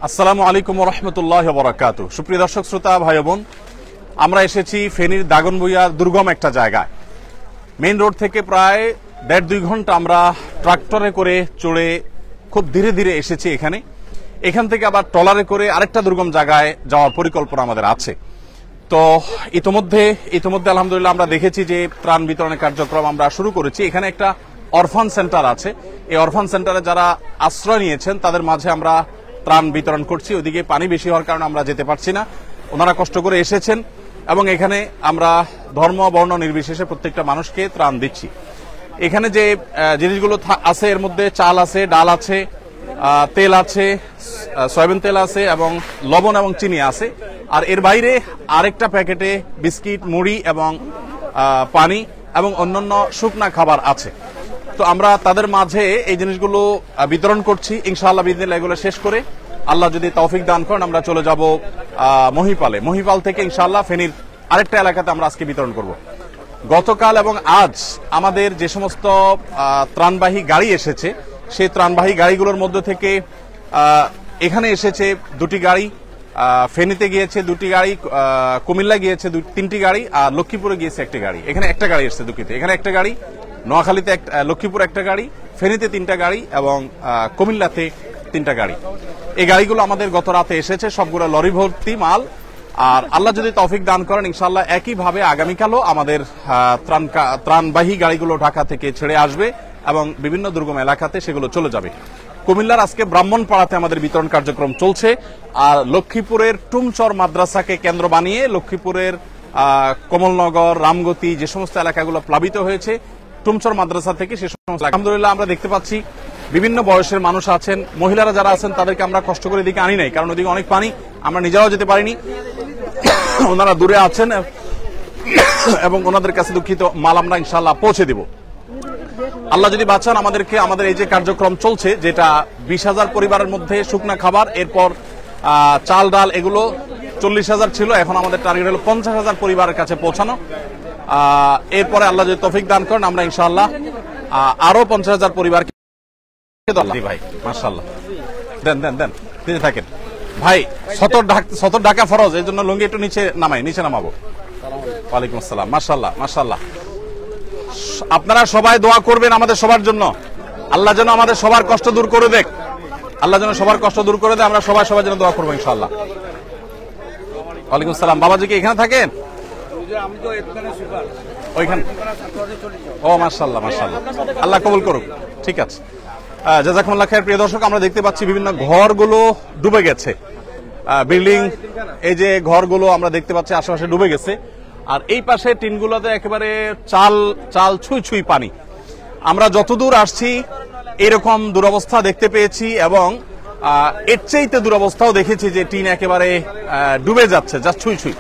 আসসালামু আলাইকুম ওয়া রাহমাতুল্লাহি ওয়া বারাকাতুহু। সুপ্রিয় দর্শক শ্রোতা ভাই বোন, আমরা এসেছি ফেনীর দাগনভূঞার দুর্গম একটা জায়গায়। মেইন রোড থেকে প্রায় 1.5-2 ঘন্টা আমরা ট্রাক্টরে করে চড়ে খুব ধীরে ধীরে এসেছি এখান থেকে আবার ট্রলারে করে আরেকটা দুর্গম জায়গায় যাওয়ার পরিকল্পনা আমাদের আছে। তো ইতোমধ্যে আলহামদুলিল্লাহ আমরা দেখেছি যে ত্রাণ বিতরণের কার্যক্রম আমরা শুরু করেছি। এখানে একটা অরফান সেন্টার আছে, এই অরফান সেন্টারে যারা আশ্রয় নিয়েছেন তাদের মাঝে আমরা ত্রাণ বিতরণ করছি। ওদিকে পানি বেশি হওয়ার কারণে আমরা যেতে পারছি না, ওনারা কষ্ট করে এসেছেন এবং এখানে আমরা ধর্ম বর্ণ নির্বিশেষে প্রত্যেকটা মানুষকে ত্রাণ দিচ্ছি। এখানে যে জিনিসগুলো আছে এর মধ্যে চাল আছে, ডাল আছে, তেল আছে, সয়াবিন তেল আছে এবং লবণ এবং চিনি আছে। আর এর বাইরে আরেকটা প্যাকেটে বিস্কিট, মুড়ি এবং পানি এবং অন্যান্য শুকনা খাবার আছে। তো আমরা তাদের মাঝে এই জিনিসগুলো বিতরণ করছি। ইনশাআল্লাহ বিদিনিল্লাহ এগুলো শেষ করে আল্লাহ যদি তৌফিক দান করেন আমরা চলে যাব মহিপাল থেকে ইনশাআল্লাহ ফেনীর আরেকটা এলাকাতে আমরা আজকে বিতরণ করব। গতকাল এবং আজ আমাদের যে সমস্ত ত্রাণবাহী গাড়ি এসেছে সেই ত্রাণবাহী গাড়িগুলোর মধ্যে থেকে এখানে এসেছে 2টি গাড়ি, ফেনীতে গিয়েছে 2টি গাড়ি, কুমিল্লা গিয়েছে 3টি গাড়ি, আর লক্ষ্মীপুরে গিয়েছে 1টি গাড়ি। এখানে একটা গাড়ি এসেছে দুঃখিত, এখানে একটা গাড়ি, নোয়াখালীতে লক্ষ্মীপুর একটা গাড়ি, ফেনীতে 3টা গাড়ি এবং কুমিল্লাতে 3টা গাড়ি। এই গাড়িগুলো আমাদের গত রাতে এসেছে, সবগুলো লরি ভর্তি মাল। আর আল্লাহ যদি তৌফিক দান করেন ইনশাআল্লাহ একইভাবে আগামীকালও আমাদের ত্রাণবাহী গাড়িগুলো ঢাকা থেকে ছেড়ে আসবে এবং বিভিন্ন দুর্গম এলাকাতে সেগুলো চলে যাবে। কুমিল্লার আজকে ব্রাহ্মণপাড়াতে আমাদের বিতরণ কার্যক্রম চলছে। আর লক্ষ্মীপুরের টুমচর মাদ্রাসাকে কেন্দ্র বানিয়ে লক্ষ্মীপুরের কমলনগর, রামগতি যে সমস্ত এলাকাগুলো প্লাবিত হয়েছে টুমচর মাদ্রাসা থেকে সে সমস্ত আলহামদুলিল্লাহ আমরা দেখতে পাচ্ছি বিভিন্ন বয়সের মানুষ আছেন, মহিলারা যারা আছেন তাদেরকে আমরা কষ্ট করে এদিকে আনি নাই, কারণ ওদিকে অনেক পানি, আমরা নিজেরাও যেতে পারিনি, ওনারা দূরে আছেন এবং ওনাদের কাছে দুঃখিত মাল আমরা ইনশাআল্লাহ পৌঁছে দিব। আল্লাহ যদি বাঁচান আমাদেরকে, আমাদের এই যে কার্যক্রম চলছে যেটা 20,000 পরিবারের মধ্যে শুকনা খাবার, এরপর চাল ডাল এগুলো 40,000 ছিল, এখন আমাদের টার্গেট হলো 50,000 পরিবারের কাছে পৌঁছানো। এরপরে আল্লাহ যদি তৌফিক দান করেন আমরা ইনশাআল্লাহ আরো 50,000 পরিবারকে ভাই মাশাআল্লাহ দেন দিতে থাকেন ভাই। সতর ঢাকা ফরজ, এই জন্য লুঙ্গি একটু নিচে নামাবো। ওয়ালাইকুম আসসালাম। মাশাআল্লাহ আপনারা সবাই দোয়া করবেন আমাদের সবার জন্য, আল্লাহ যেন আমাদের সবার কষ্ট দূর করে দেয়, আমরা সবাই যেন দোয়া করবো ইনশাআল্লাহ। ওয়ালাইকুম আসসালাম। বাবাজি কি এখানে থাকেন? ও মাশাআল্লাহ আল্লাহ কবুল করুক। ঠিক আছে, জাযাকুমুল্লাহ খায়ের। প্রিয় দর্শক, আমরা দেখতে পাচ্ছি বিভিন্ন ঘরগুলো ডুবে গেছে, বিল্ডিং, এই যে ঘরগুলো আমরা দেখতে পাচ্ছি আশেপাশে ডুবে গেছে। আর এই পাশে টিনগুলোতে একেবারে চাল ছুঁই পানি। আমরা যতদূর আসছি এরকম দুরবস্থা দেখতে পেয়েছি এবং এর চাইতে দুরবস্থাও দেখেছি যে টিন একেবারে ডুবে যাচ্ছে, জাস্ট ছুঁই।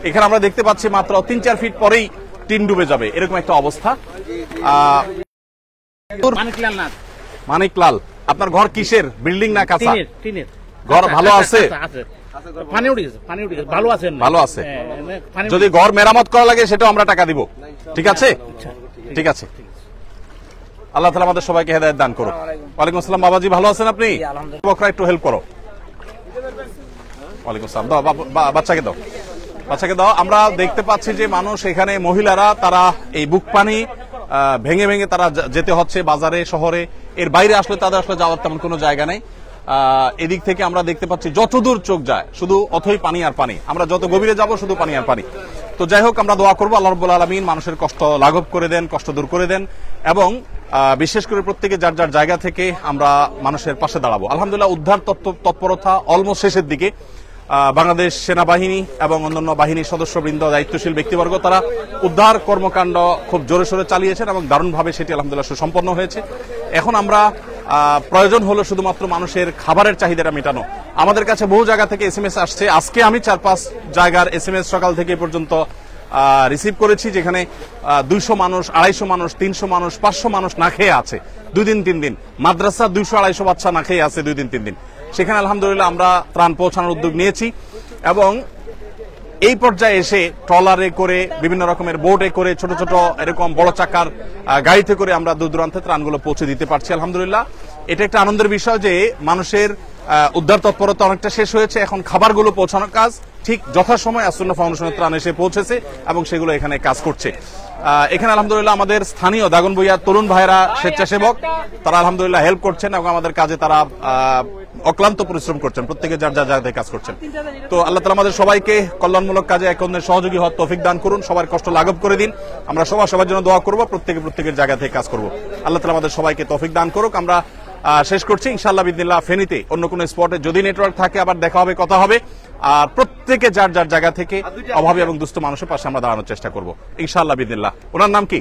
এখানে আমরা দেখতে পাচ্ছি মাত্র 3-4 ফিট পরেই টিন ডুবে যাবে, এরকম একটা অবস্থা। মানিকলাল, আপনার ঘর কিসের, বিল্ডিং না কাঁচা? ঘর ভালো আছে? ভালো আছে। যদি ঘর মেরামত করা লাগে সেটাও আমরা টাকা দিব। ঠিক আছে। আল্লাহ তাআলা আমাদের সবাইকে হেদায়েত দান করুন। ওয়ালাইকুম আসসালাম। বাবাজি ভালো আছেন আপনি? বকরা একটু হেল্প করো। ওয়ালাইকুম আসসালাম। দাও বাচ্চাকে দাও। আমরা দেখতে পাচ্ছি যে মানুষ এখানে, মহিলারা তারা এই বুক পানি ভেঙে তারা যেতে হচ্ছে বাজারে, শহরে। এর বাইরে আসলে তাদের আসলে যাওয়ার তেমন কোনো জায়গা নেই। এদিক থেকে আমরা দেখতে পাচ্ছি যতদূর চোখ যায় শুধু অথই পানি আর পানি, আমরা যত গভীরে যাব শুধু পানি আর পানি। তো যাই হোক, আমরা দোয়া করবো আল্লাহ রাব্বুল আলামিন মানুষের কষ্ট লাঘব করে দেন, কষ্ট দূর করে দেন এবং বিশেষ করে প্রত্যেকে যার জায়গা থেকে আমরা মানুষের পাশে দাঁড়াবো। আলহামদুলিল্লাহ উদ্ধার তৎপরতা অলমোস্ট শেষের দিকে। বাংলাদেশ সেনাবাহিনী এবং অন্যান্য বাহিনীর সদস্যবৃন্দ, দায়িত্বশীল ব্যক্তিবর্গ তারা উদ্ধার কর্মকাণ্ড খুব জোরে সোরে চালিয়েছেন এবং দারুণভাবে সেটি আলহামদুলিল্লাহ সুসম্পন্ন হয়েছে। এখন আমরা প্রয়োজন হলো শুধুমাত্র মানুষের খাবারের চাহিদাটা মেটানো। আমাদের কাছে বহু জায়গা থেকে SMS আসছে, আজকে আমি 4-5 জায়গার SMS সকাল থেকে পর্যন্ত রিসিভ করেছি, যেখানে 200 মানুষ, 250 মানুষ, 300 মানুষ, 500 মানুষ না খেয়ে আছে 2 দিন 3 দিন। মাদ্রাসা 200-250 বাচ্চা না খেয়ে আছে 2 দিন 3 দিন। সেখানে আলহামদুলিল্লাহ আমরা ত্রাণ পৌঁছানোর উদ্যোগ নিয়েছি এবং এই পর্যায়ে এসে ট্রলারে করে, বিভিন্ন রকমের বোটে করে, ছোট ছোট এরকম বড় চাকার গাড়িতে করে আমরা দূর দূরান্তে ত্রাণগুলো পৌঁছে দিতে পারছি আলহামদুলিল্লাহ। এটা একটা আনন্দের বিষয় যে মানুষের উদ্ধার তৎপরতা অনেকটা শেষ হয়েছে, এখন খাবারগুলো পৌঁছানোর কাজ ঠিক যথাসময় আসুন্না ফাউন্ডেশনের ত্রাণ এসে পৌঁছেছে এবং সেগুলো এখানে কাজ করছে। এখানে আলহামদুলিল্লাহ আমাদের স্থানীয় দাগনভূঞার তরুণ ভাইরা স্বেচ্ছাসেবক, তারা আলহামদুলিল্লাহ হেল্প করছেন এবং আমাদের কাজে তারা অক্লান্ত পরিশ্রম করছেন, প্রত্যেকে যার যার জায়গায় কাজ করছেন। তো আল্লাহ তাআলা আমাদের সবাইকে কল্যাণমূলক কাজে এক অন্যের সহযোগী হওয়ার তৌফিক দান করুন, সবার কষ্ট লাঘব করে দিন। আমরা সবার জন্য দোয়া করব, প্রত্যেকের জায়গা থেকে কাজ করব। আল্লাহ তাআলা আমাদের সবাইকে তৌফিক দান করুক। আমরা শেষ করছি ইনশাআল্লাহ বিদিনিল্লাহ। ফেনীতে অন্য কোনো স্পটে যদি নেটওয়ার্ক থাকে আবার দেখা হবে, কথা হবে। আর প্রত্যেকে যার যার জায়গা থেকে অভাবী এবং দুস্থ মানুষের পাশে আমরা দাঁড়ানোর চেষ্টা করব ইনশাআল্লাহ বিদিনিল্লাহ। ওনার নাম কি?